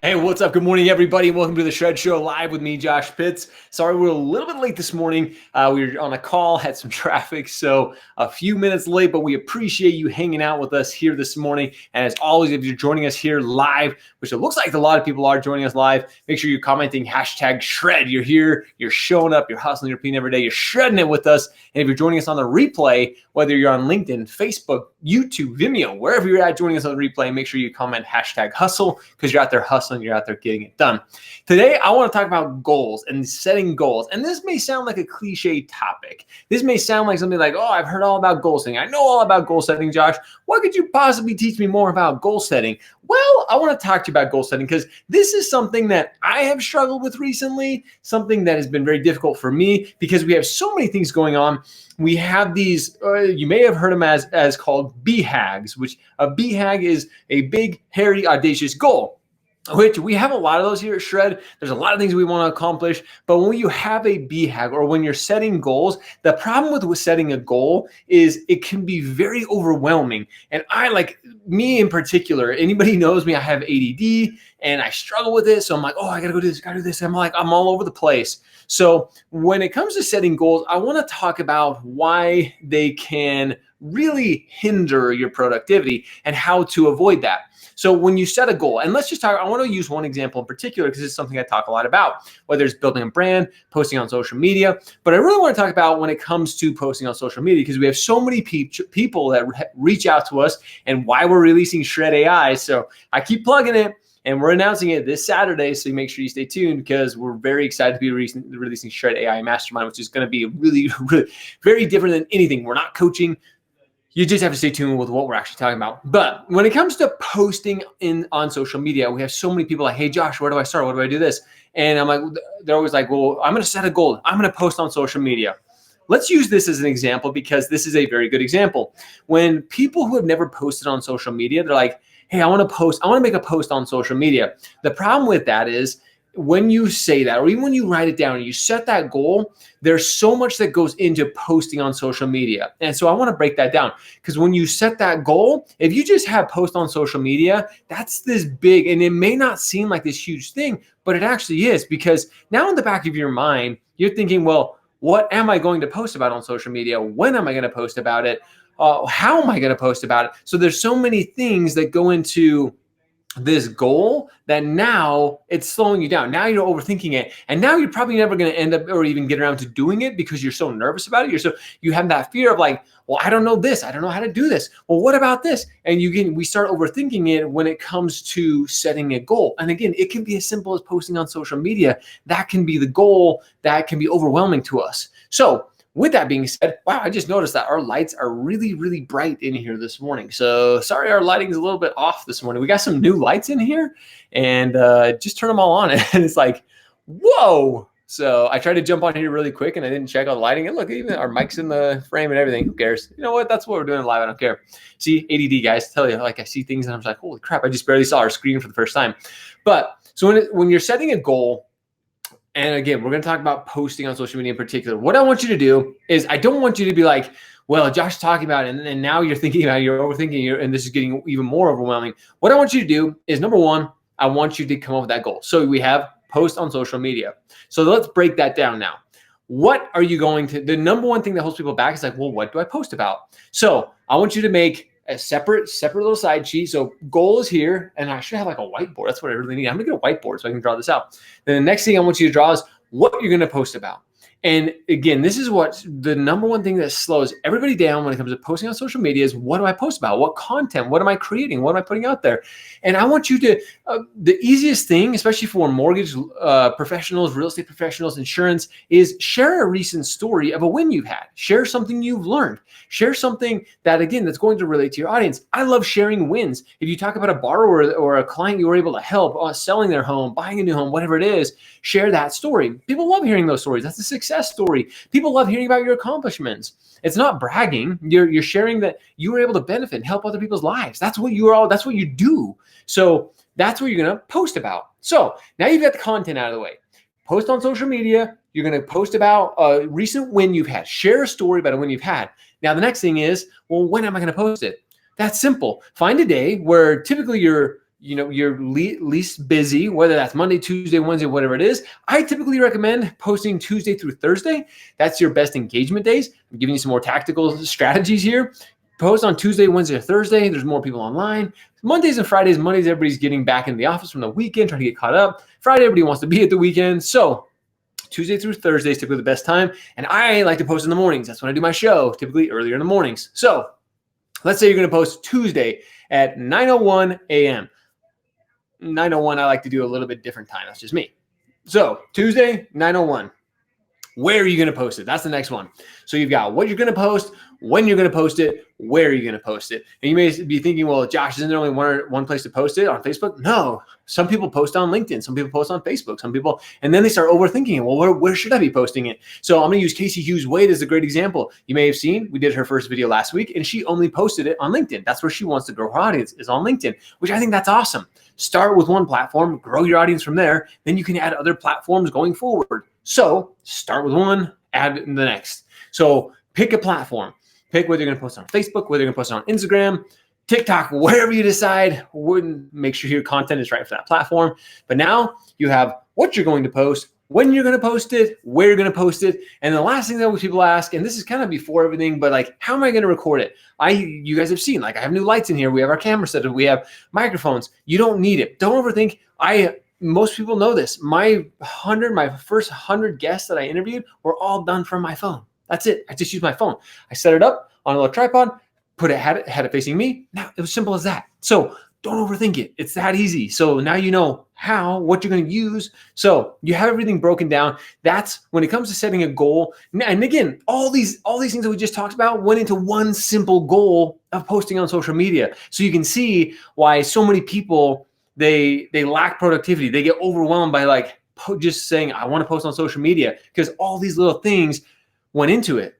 Hey, what's up? Good morning, everybody. Welcome to the Shred Show live with me, Josh Pitts. Sorry, we're a little bit late this morning. We were on a call, had some traffic, so a few minutes late, but we appreciate you hanging out with us here this morning. And as always, if you're joining us here live, which it looks like a lot of people are joining us live, make sure you're commenting #shred. You're here, you're showing up, you're hustling your peen every day, you're shredding it with us. And if you're joining us on the replay, whether you're on LinkedIn, Facebook, YouTube, Vimeo, wherever you're at joining us on the replay, make sure you comment #hustle because you're out there hustling. You're out there getting it done. Today, I want to talk about goals and setting goals. And this may sound like a cliche topic. This may sound like something like, oh, I've heard all about goal setting. I know all about goal setting, Josh. What could you possibly teach me more about goal setting? Well, I want to talk to you about goal setting because this is something that I have struggled with recently, something that has been very difficult for me because we have so many things going on. We have these, you may have heard them as called BHAGs, which a BHAG is a big, hairy, audacious goal. Which we have a lot of those here at Shred. There's a lot of things we want to accomplish, but when you have a BHAG or when you're setting goals, the problem with setting a goal is it can be very overwhelming. And I, like me in particular, anybody knows me, I have ADD and I struggle with it. So I'm like, oh, I got to go do this, got to do this. I'm all over the place. So when it comes to setting goals, I want to talk about why they can really hinder your productivity and how to avoid that. So when you set a goal, and let's just talk, I want to use one example in particular because it's something I talk a lot about, whether it's building a brand, posting on social media. But I really want to talk about when it comes to posting on social media because we have so many people that reach out to us and why we're releasing Shred AI. So I keep plugging it. And we're announcing it this Saturday, so make sure you stay tuned because we're very excited to be releasing Shred AI Mastermind, which is going to be really, really very different than anything. We're not coaching. You just have to stay tuned with what we're actually talking about. But when it comes to posting on social media, we have so many people like, hey, Josh, where do I start? What do I do this? And I'm like, they're always like, well, I'm going to set a goal. I'm going to post on social media. Let's use this as an example because this is a very good example. When people who have never posted on social media, they're like, hey, I want to make a post on social media. The problem with that is when you say that, or even when you write it down and you set that goal, there's so much that goes into posting on social media. And so I want to break that down because when you set that goal, if you just have post on social media, that's this big, and it may not seem like this huge thing, but it actually is because now in the back of your mind, you're thinking, well, what am I going to post about on social media? When am I going to post about it? How am I going to post about it? So there's so many things that go into this goal that now it's slowing you down. Now you're overthinking it. And now you're probably never going to end up or even get around to doing it because you're so nervous about it. You have that fear of like, well, I don't know this. I don't know how to do this. Well, what about this? And we start overthinking it when it comes to setting a goal. And again, it can be as simple as posting on social media. That can be the goal that can be overwhelming to us. So with that being said, wow, I just noticed that our lights are really, really bright in here this morning. So sorry, our lighting is a little bit off this morning. We got some new lights in here and just turn them all on. And it's like, whoa. So I tried to jump on here really quick and I didn't check out the lighting. And look, even our mic's in the frame and everything. Who cares? You know what? That's what we're doing live. I don't care. See, ADD guys, tell you, like I see things and I'm just like, holy crap, I just barely saw our screen for the first time. But so when you're setting a goal, and again, we're going to talk about posting on social media in particular. What I want you to do is I don't want you to be like, well, Josh is talking about it, and now you're thinking about it, you're overthinking it, and this is getting even more overwhelming. What I want you to do is, number one, I want you to come up with that goal. So we have post on social media. So let's break that down now. What are you going to, the number one thing that holds people back is like, well, what do I post about? So I want you to make a separate little side sheet. So goal is here, and I should have like a whiteboard. That's what I really need. I'm gonna get a whiteboard so I can draw this out. Then the next thing I want you to draw is what you're gonna post about. And again, this is what the number one thing that slows everybody down when it comes to posting on social media is, what do I post about? What content? What am I creating? What am I putting out there? And I want you to, the easiest thing, especially for mortgage professionals, real estate professionals, insurance, is share a recent story of a win you've had. Share something you've learned. Share something that, again, that's going to relate to your audience. I love sharing wins. If you talk about a borrower or a client you were able to help selling their home, buying a new home, whatever it is, share that story. People love hearing those stories. That's a success story. People love hearing about your accomplishments. It's not bragging. You're sharing that you were able to benefit and help other people's lives. That's what that's what you do. So that's what you're going to post about. So now you've got the content out of the way. Post on social media. You're going to post about a recent win you've had. Share a story about a win you've had. Now, the next thing is, well, when am I going to post it? That's simple. Find a day where typically you're you're least busy, whether that's Monday, Tuesday, Wednesday, whatever it is. I typically recommend posting Tuesday through Thursday. That's your best engagement days. I'm giving you some more tactical strategies here. Post on Tuesday, Wednesday, or Thursday. There's more people online. Mondays and Fridays, everybody's getting back in the office from the weekend, trying to get caught up. Friday, everybody wants to be at the weekend. So Tuesday through Thursday is typically the best time. And I like to post in the mornings. That's when I do my show, typically earlier in the mornings. So let's say you're going to post Tuesday at 9:01 a.m. 9:01, I like to do a little bit different time. That's just me. So Tuesday, 9:01. Where are you going to post it? That's the next one. So you've got what you're going to post, when you're going to post it, where are you going to post it? And you may be thinking, well, Josh, isn't there only one place to post it on Facebook? No. Some people post on LinkedIn. Some people post on Facebook. And then they start overthinking it. Well, where should I be posting it? So I'm going to use Casey Hughes Wade as a great example. You may have seen, we did her first video last week, and she only posted it on LinkedIn. That's where she wants to grow her audience, is on LinkedIn, which I think that's awesome. Start with one platform, grow your audience from there. Then you can add other platforms going forward. So start with one, add the next. So pick a platform. Pick whether you're going to post on Facebook, whether you're going to post on Instagram, TikTok, wherever you decide. Make sure your content is right for that platform. But now you have what you're going to post, when you're going to post it, where you're going to post it. And the last thing that people ask, and this is kind of before everything, but like, how am I going to record it? You guys have seen, like, I have new lights in here. We have our camera set up. We have microphones. You don't need it. Don't overthink. Most people know this. My first 100 guests that I interviewed were all done from my phone. That's it. I just used my phone. I set it up on a little tripod, had it facing me. Now it was simple as that. So don't overthink it. It's that easy. So now you know what you're going to use. So you have everything broken down. That's when it comes to setting a goal. And again, all these things that we just talked about went into one simple goal of posting on social media. So you can see why so many people, they lack productivity. They get overwhelmed by just saying, I want to post on social media, because all these little things went into it.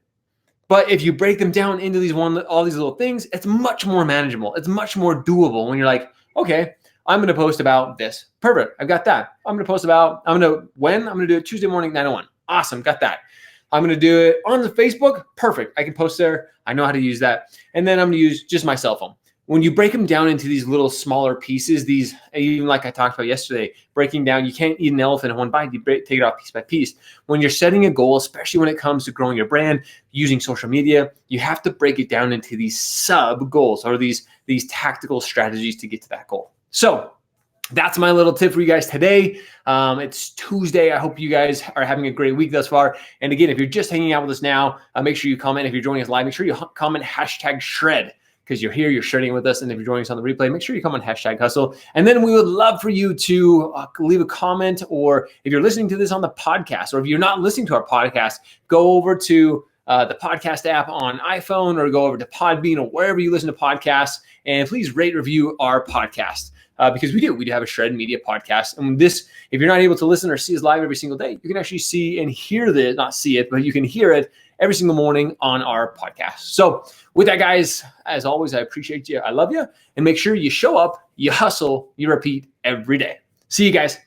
But if you break them down into all these little things, it's much more manageable. It's much more doable when you're like, okay, I'm going to post about this. Perfect. I've got that. I'm going to do it Tuesday morning, 9:01. Awesome. Got that. I'm going to do it on the Facebook. Perfect. I can post there. I know how to use that. And then I'm going to use just my cell phone. When you break them down into these little smaller pieces, even like I talked about yesterday, breaking down, you can't eat an elephant in one bite. You take it off piece by piece. When you're setting a goal, especially when it comes to growing your brand, using social media, you have to break it down into these sub goals, or these tactical strategies to get to that goal. So that's my little tip for you guys today. It's Tuesday. I hope you guys are having a great week thus far. And again, if you're just hanging out with us now, make sure you comment. If you're joining us live, make sure you comment #shred. Because you're here, you're sharing with us. And if you're joining us on the replay, make sure you come on #hustle. And then we would love for you to leave a comment, or if you're listening to this on the podcast, or if you're not listening to our podcast, go over to the podcast app on iPhone, or go over to Podbean, or wherever you listen to podcasts, and please rate, review our podcast. Because we do have a Shred Media podcast. And this, if you're not able to listen or see us live every single day, you can actually see and hear not see it, but you can hear it every single morning on our podcast. So with that, guys, as always, I appreciate you. I love you. And make sure you show up, you hustle, you repeat every day. See you guys.